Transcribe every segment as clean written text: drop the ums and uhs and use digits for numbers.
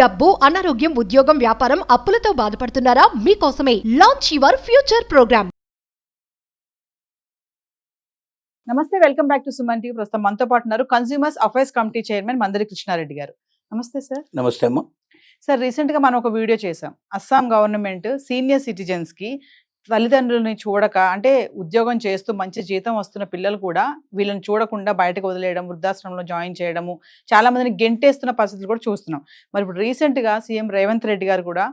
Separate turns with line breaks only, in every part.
డబ్బు, అనారోగ్యం, ఉద్యోగం, వ్యాపారం, అప్పులతో బాధపడుతున్నారా? మీకోసమే లాంచ్ యువర్ ఫ్యూచర్ ప్రోగ్రామ్.
నమస్తే, welcome back to Suman TV. ప్రస్తుతం మనతో పాటు ఉన్నారు consumers affairs committee chairman Mandari Krishna Reddy గారు. నమస్తే సార్.
నమస్తే అమ్మ.
సార్, రీసెంట్ గా మనం ఒక వీడియో చేసాం. అస్సాం గవర్నమెంట్ సీనియర్ సిటిజన్స్ కి తల్లిదండ్రులని చూడక, అంటే ఉద్యోగం చేస్తూ మంచి జీతం వస్తున్న పిల్లలు కూడా వీళ్ళని చూడకుండా బయటకు వదిలేయడం, వృద్ధాశ్రమంలో జాయిన్ చేయడము, చాలా మందిని గెంటేస్తున్న పరిస్థితులు కూడా చూస్తున్నాం. మరి ఇప్పుడు రీసెంట్ గా సీఎం రేవంత్ రెడ్డి గారు కూడా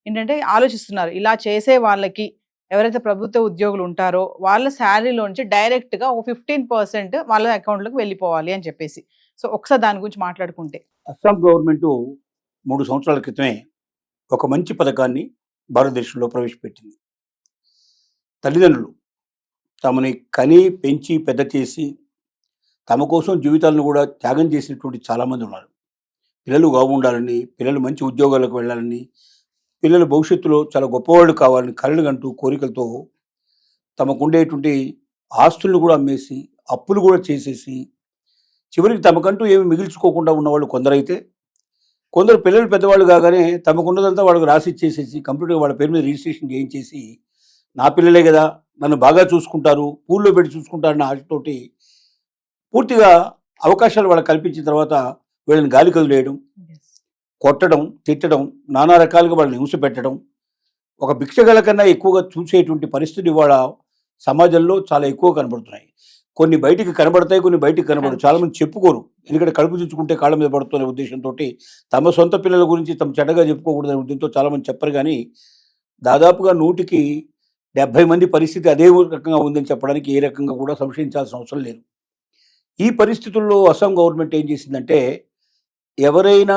ఏంటంటే ఆలోచిస్తున్నారు, ఇలా చేసే వాళ్ళకి ఎవరైతే ప్రభుత్వ ఉద్యోగులు ఉంటారో వాళ్ళ శాలరీలోంచి డైరెక్ట్ గా ఒక 15% వాళ్ళ అకౌంట్లోకి వెళ్ళిపోవాలి అని చెప్పేసి. సో ఒకసారి దాని గురించి మాట్లాడుకుంటే,
అస్సాం గవర్నమెంట్ 3 సంవత్సరాల క్రితమే ఒక మంచి పథకాన్ని భారతదేశంలో ప్రవేశపెట్టింది. తల్లిదండ్రులు తమని కని పెంచి పెద్ద చేసి తమ కోసం జీవితాలను కూడా త్యాగం చేసినటువంటి చాలామంది ఉన్నారు. పిల్లలు బాగుండాలని, పిల్లలు మంచి ఉద్యోగాలకు వెళ్ళాలని, పిల్లల భవిష్యత్తులో చాలా గొప్పవాళ్ళు కావాలని కలలు కంటూ కోరికలతో తమకు ఉండేటువంటి ఆస్తులను కూడా అమ్మేసి, అప్పులు కూడా చేసేసి, చివరికి తమకంటూ ఏమి మిగిల్చుకోకుండా ఉన్నవాళ్ళు కొందరైతే, కొందరు పిల్లలు పెద్దవాళ్ళు కాగానే తమకున్నదంతా వాళ్ళకి రాసి ఇచ్చేసేసి కంప్యూటర్ వాళ్ళ పేరు మీద రిజిస్ట్రేషన్ చేయించేసి, నా పిల్లలే కదా నన్ను బాగా చూసుకుంటారు, పూల్లో పెట్టి చూసుకుంటారన్న ఆశతోటి పూర్తిగా అవకాశాలు వాళ్ళకి కల్పించిన తర్వాత వీళ్ళని గాలి కదిలేయడం, కొట్టడం, తిట్టడం, నానా రకాలుగా వాళ్ళని హింస పెట్టడం, ఒక భిక్షగల కన్నా ఎక్కువగా చూసేటువంటి పరిస్థితి ఇవాళ సమాజంలో చాలా ఎక్కువ కనబడుతున్నాయి. కొన్ని బయటికి కనబడతాయి, కొన్ని బయటికి కనబడవు. చాలామంది చెప్పుకోరు, ఎందుకంటే కడుపు చుచ్చుకుంటే కాళ్ళ మీద పడుతున్న ఉద్దేశంతో తమ సొంత పిల్లల గురించి తమ చెడ్డగా చెప్పుకోకూడదనే ఉద్దేశంతో చాలామంది చెప్పరు. కానీ దాదాపుగా 100కి 70 మంది పరిస్థితి అదే రకంగా ఉందని చెప్పడానికి ఏ రకంగా కూడా సంశయించాల్సిన అవసరం లేదు. ఈ పరిస్థితుల్లో అస్సాం గవర్నమెంట్ ఏం చేసిందంటే, ఎవరైనా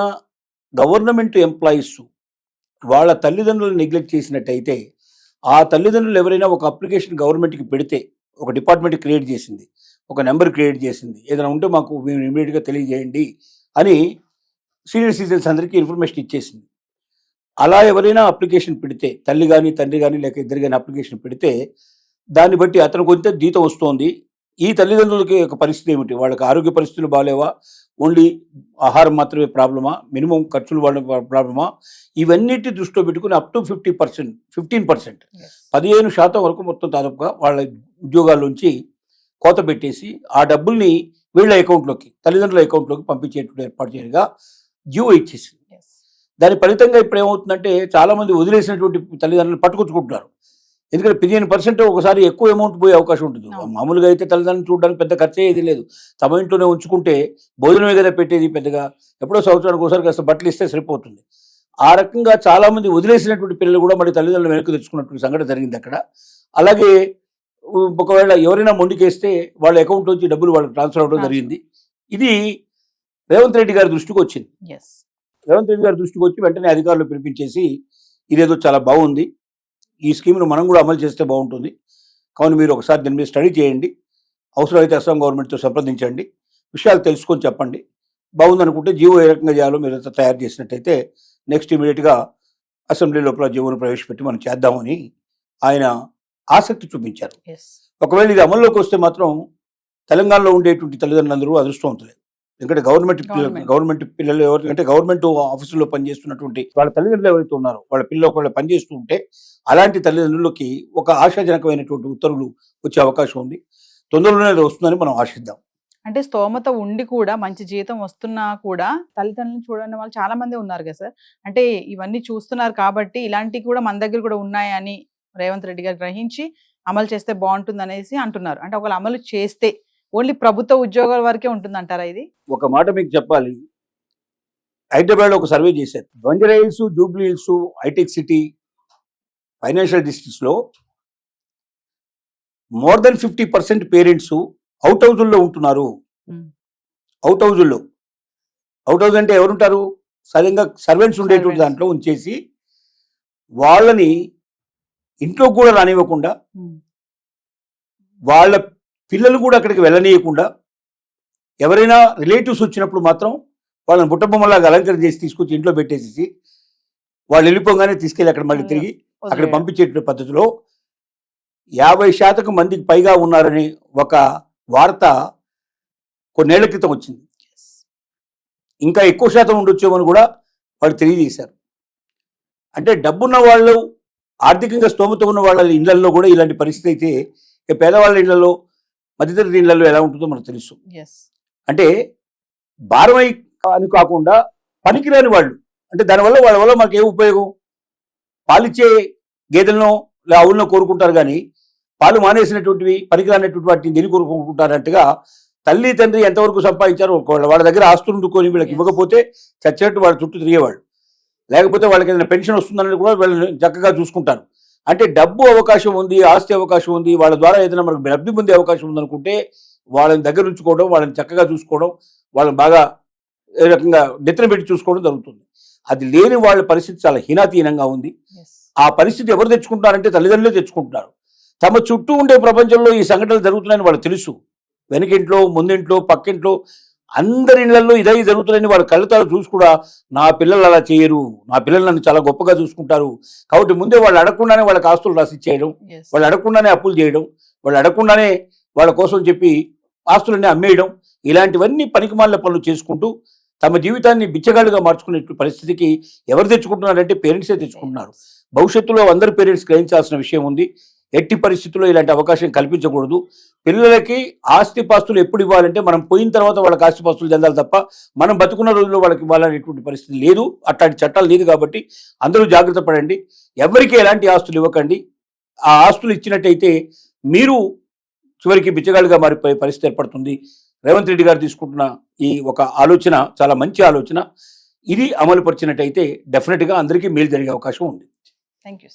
గవర్నమెంట్ ఎంప్లాయీస్ వాళ్ళ తల్లిదండ్రులను నెగ్లెక్ట్ చేసినట్టయితే, ఆ తల్లిదండ్రులు ఎవరైనా ఒక అప్లికేషన్ గవర్నమెంట్కి పెడితే, ఒక డిపార్ట్మెంట్ క్రియేట్ చేసింది, ఒక నెంబర్ క్రియేట్ చేసింది, ఏదైనా ఉంటే మాకు మేము ఇమీడియట్గా తెలియజేయండి అని సీనియర్ సిటిజన్స్ అందరికీ ఇన్ఫర్మేషన్ ఇచ్చేసింది. అలా ఎవరైనా అప్లికేషన్ పెడితే, తల్లి కానీ తండ్రి కానీ లేక ఇద్దరు కానీ అప్లికేషన్ పెడితే, దాన్ని బట్టి అతను కొంత జీతం వస్తోంది. ఈ తల్లిదండ్రులకి ఒక పరిస్థితి ఏమిటి, వాళ్ళకి ఆరోగ్య పరిస్థితులు బాగాలేవా, ఓన్లీ ఆహారం మాత్రమే ప్రాబ్లమా, మినిమం ఖర్చులు వాళ్ళ ప్రాబ్లమా, ఇవన్నిటి దృష్టిలో పెట్టుకుని అప్ టు 15% 15% వరకు మొత్తం దాదాపుగా వాళ్ళ ఉద్యోగాల్లోంచి కోత పెట్టేసి ఆ డబ్బుల్ని వీళ్ళ అకౌంట్లోకి, తల్లిదండ్రుల అకౌంట్లోకి పంపించేటువంటి ఏర్పాటు చేయగా జీవో ఇచ్చేసింది. దాని ఫలితంగా ఇప్పుడు ఏమవుతుందంటే, చాలామంది వదిలేసినటువంటి తల్లిదండ్రులను పట్టుకొచ్చుకుంటున్నారు. ఎందుకంటే 15% ఒకసారి ఎక్కువ అమౌంట్ పోయే అవకాశం ఉంటుంది. మామూలుగా అయితే తల్లిదండ్రులు చూడడానికి పెద్ద ఖర్చు అయ్యేది లేదు. తమ ఇంట్లోనే ఉంచుకుంటే భోజనమే కదా పెట్టేది, పెద్దగా ఎప్పుడో సంవత్సరానికి ఒకసారి కాస్త బట్టలు ఇస్తే సరిపోతుంది. ఆ రకంగా చాలామంది వదిలేసినటువంటి పిల్లలు కూడా మళ్ళీ తల్లిదండ్రులు వెనక్కి తెచ్చుకున్నటువంటి సంఘటన జరిగింది అక్కడ. అలాగే ఒకవేళ ఎవరైనా మొండికేస్తే వాళ్ళ అకౌంట్ నుంచి డబ్బులు వాళ్ళకి ట్రాన్స్ఫర్ అవ్వడం జరిగింది. ఇది రేవంత్ రెడ్డి గారి దృష్టికి వచ్చింది. రేవంత్ రెడ్డి గారి దృష్టికి వచ్చి వెంటనే అధికారులు పిలిపించేసి, ఇదేదో చాలా బాగుంది, ఈ స్కీమ్ను మనం కూడా అమలు చేస్తే బాగుంటుంది, కావున మీరు ఒకసారి దీని మీద స్టడీ చేయండి, అవసరమైతే అస్సాం గవర్నమెంట్తో సంప్రదించండి, విషయాలు తెలుసుకొని చెప్పండి, బాగుందనుకుంటే జీవో ఏ రకంగా చేయాలో మీరు తయారు చేసినట్టయితే నెక్స్ట్ ఇమీడియట్గా అసెంబ్లీ లోపల జీవోను ప్రవేశపెట్టి మనం చేద్దామని ఆయన ఆసక్తి చూపించారు. ఒకవేళ ఇది అమల్లోకి వస్తే మాత్రం తెలంగాణలో ఉండేటువంటి తల్లిదండ్రులందరూ అదృష్టవంతులే. ఎందుకంటే గవర్నమెంట్ పిల్లలు ఎవరికంటే గవర్నమెంట్ ఆఫీసుల్లో పనిచేస్తున్నటువంటి వాళ్ళ తల్లిదండ్రులు ఎవరైతే ఉన్నారో వాళ్ళ పిల్లలు ఒకవేళ పనిచేస్తూ ఉంటే అలాంటి తల్లిదండ్రులకి ఒక ఆశాజనకమైనటువంటి ఉత్తర్వులు వచ్చే అవకాశం ఉంది. తొందరలోనే అది వస్తుందని మనం ఆశిద్దాం.
అంటే స్తోమత ఉండి కూడా మంచి జీతం వస్తున్నా కూడా తల్లిదండ్రులను చూడని వాళ్ళు చాలా మంది ఉన్నారు కదా సార్. అంటే ఇవన్నీ చూస్తున్నారు కాబట్టి ఇలాంటివి కూడా మన దగ్గర కూడా ఉన్నాయని రేవంత్ రెడ్డి గారు గ్రహించి అమలు చేస్తే బాగుంటుంది అనేసి అంటున్నారు. అంటే ఒకవేళ అమలు చేస్తే ఓన్లీ ప్రభుత్వ ఉద్యోగాల వరకే ఉంటుందంటారా ఇది?
ఒక మాట మీకు చెప్పాలి, హైదరాబాద్లో ఒక సర్వే చేశారు. Banjara Hills, Jubilee Hills, hitech city, financial డిస్ట్రిక్ట్స్లో మోర్ దెన్ 50% పేరెంట్స్ అవుట్ హౌజుల్లో ఉంటున్నారు. అవుట్ హౌజ్ అంటే ఎవరుంటారు, సరిగ్గా సర్వెంట్స్ ఉండేటువంటి దాంట్లో ఉంచేసి వాళ్ళని ఇంట్లో కూడా రానివ్వకుండా, వాళ్ళ పిల్లలు కూడా అక్కడికి వెళ్ళనీయకుండా, ఎవరైనా రిలేటివ్స్ వచ్చినప్పుడు మాత్రం వాళ్ళని బుట్టబొమ్మలాగా అలంకరణ చేసి తీసుకొచ్చి ఇంట్లో పెట్టేసి వాళ్ళు వెళ్ళిపోగానే తీసుకెళ్ళి అక్కడ మళ్ళీ తిరిగి అక్కడ పంపించేటువంటి పద్ధతిలో 50% మందికి పైగా ఉన్నారని ఒక వార్త కొన్నేళ్ల క్రితం వచ్చింది. ఇంకా ఎక్కువ శాతం ఉండొచ్చేమని కూడా వాళ్ళు తెలియజేశారు. అంటే డబ్బున్న వాళ్ళు, ఆర్థికంగా స్తోమత ఉన్న వాళ్ళ ఇళ్లలో కూడా ఇలాంటి పరిస్థితి అయితే ఇక పేదవాళ్ళ ఇళ్లలో, మధ్యతరగతి ఇళ్లలో ఎలా ఉంటుందో మనకు తెలుసు.
ఎస్.
అంటే భారమై అని కాకుండా పనికిరాని వాళ్ళు, అంటే దానివల్ల వాళ్ళ వల్ల మాకు ఏ ఉపయోగం? పాలిచ్చే గేదెలను ఆవులను కోరుకుంటారు కానీ పాలు మానేసినటువంటివి పనికిరానటువంటి వాటిని దేని కోరుకుంటారంటగా తల్లి తండ్రి ఎంతవరకు సంపాదించారో వాళ్ళ దగ్గర ఆస్తులు ఉండుకొని వీళ్ళకి ఇవ్వకపోతే చచ్చినట్టు వాళ్ళ చుట్టూ తిరిగేవాళ్ళు, లేకపోతే వాళ్ళకి ఏదైనా పెన్షన్ వస్తుందని కూడా వీళ్ళని చక్కగా చూసుకుంటారు. అంటే డబ్బు అవకాశం ఉంది, ఆస్తి అవకాశం ఉంది, వాళ్ళ ద్వారా ఏదైనా మనకు లబ్ధి పొందే అవకాశం ఉందనుకుంటే వాళ్ళని దగ్గర ఉంచుకోవడం, వాళ్ళని చక్కగా చూసుకోవడం, వాళ్ళని బాగా ఏ రకంగా నెత్తిన పెట్టి చూసుకోవడం జరుగుతుంది. అది లేని వాళ్ళ పరిస్థితి చాలా హీనాతీనంగా ఉంది.
ఎస్.
ఆ పరిస్థితి ఎవరు తెచ్చుకుంటారంటే తల్లిదండ్రులే తెచ్చుకుంటున్నారు. తమ చుట్టూ ఉండే ప్రపంచంలో ఈ సంఘటనలు జరుగుతున్నాయని వాళ్ళకి తెలుసు. వెనకింట్లో, ముందింట్లో, పక్కింట్లో అందరి ఇళ్లలో ఇదే జరుగుతున్నాయని వాళ్ళ కళ్ళతో చూసి కూడా నా పిల్లలు అలా చేయరు, నా పిల్లలు నన్ను చాలా గొప్పగా చూసుకుంటారు, కాబట్టి ముందే వాళ్ళు అడగకుండానే వాళ్ళకి ఆస్తులు రాసిచ్చేయడం,
ఎస్.
వాళ్ళు అడగకుండానే అప్పులు చేయడం, వాళ్ళు అడగకుండానే వాళ్ళ కోసం చెప్పి ఆస్తులన్నీ అమ్మేయడం, ఇలాంటివన్నీ పనికిమాలిన పనులు చేసుకుంటూ తమ జీవితాన్ని బిచ్చగాళ్ళుగా మార్చుకునే పరిస్థితికి ఎవరు తెచ్చుకుంటున్నారంటే పేరెంట్సే తెచ్చుకుంటున్నారు. భవిష్యత్తులో అందరు పేరెంట్స్ గ్రహించాల్సిన విషయం ఉంది. ఎట్టి పరిస్థితుల్లో ఇలాంటి అవకాశం కల్పించకూడదు. పిల్లలకి ఆస్తిపాస్తులు ఎప్పుడు ఇవ్వాలంటే మనం పోయిన తర్వాత వాళ్ళకి ఆస్తిపాస్తులు చెందాలి తప్ప మనం బతుకున్న రోజుల్లో వాళ్ళకి ఇవ్వాలనేటువంటి పరిస్థితి లేదు. అట్లాంటి చట్టాలు లేదు. కాబట్టి అందరూ జాగ్రత్త పడండి. ఎవరికి ఎలాంటి ఆస్తులు ఇవ్వకండి. ఆ ఆస్తులు ఇచ్చినట్టయితే మీరు చివరికి బిచ్చగాళ్ళుగా మారిపోయే పరిస్థితి ఏర్పడుతుంది. రేవంత్ రెడ్డి గారు తీసుకుంటున్న ఈ ఒక ఆలోచన చాలా మంచి ఆలోచన. ఇది అమలు పరిచినట్టయితే డెఫినెట్గా అందరికీ మేలు జరిగే అవకాశం ఉంది.
Thank you.